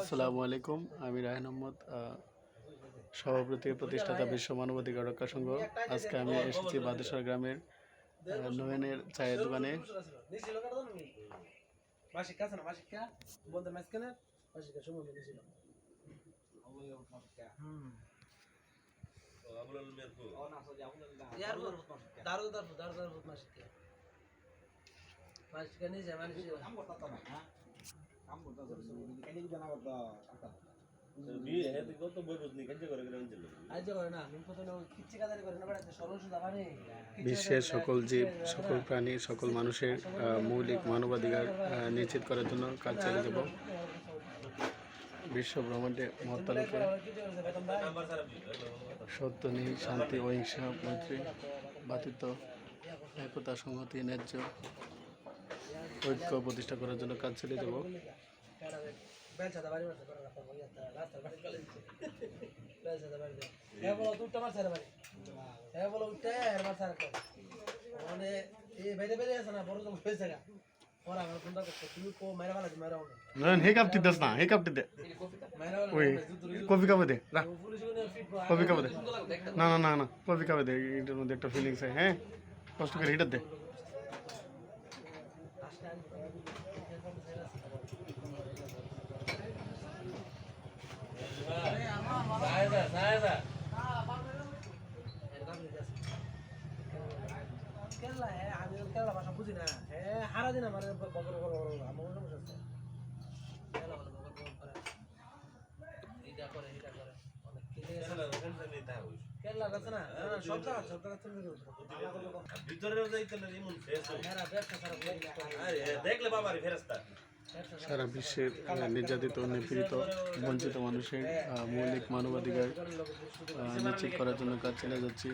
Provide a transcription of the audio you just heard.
আসসালামু আলাইকুম। আমি রায়হান আহমদ, সভাপতি প্রতিষ্ঠাতা বিশ্ব মানবাধিকার রক্ষা সংঘ। আজকে আমি এসেছি বাদেশ্বর গ্রামের নয়নের চায়ের দোকানে। বিশ্বের সকল জীব, সকল প্রাণী, সকল মানুষের মৌলিক মানবাধিকার নিশ্চিত করার জন্য কাজ চালিয়ে যাব। বিশ্ব ব্রহ্মাণ্ডে মহাতারকে সত্য, নেই শান্তি, অহিংসা, মৈত্রী, ভ্রাতৃত্ব, একতা, সংহতি, ন্যায্য ঐক্য প্রতিষ্ঠা করার জন্য কাজ চালিয়ে যাব। হে কাপটি দেস না, হে কাপটি দে, ওই কফি কাপে দে, কফি কাপে দে, না না না না কফি কাপে দে, এটার মধ্যে একটা ফিলিংস আছে। হ্যাঁ, কষ্ট করে হিটার দে। কেরালা ভাষা বুঝি না, হারা দিন আমার কেরালা আছে না, সব জায়গা দেখলে বাবার ফেরস্তা। সারা বিশ্বের নির্যাতিত, নিপীড়িত, বঞ্চিত মানুষের মৌলিক মানবাধিকার নিশ্চিত করার জন্য কাজ চালিয়ে যাচ্ছি।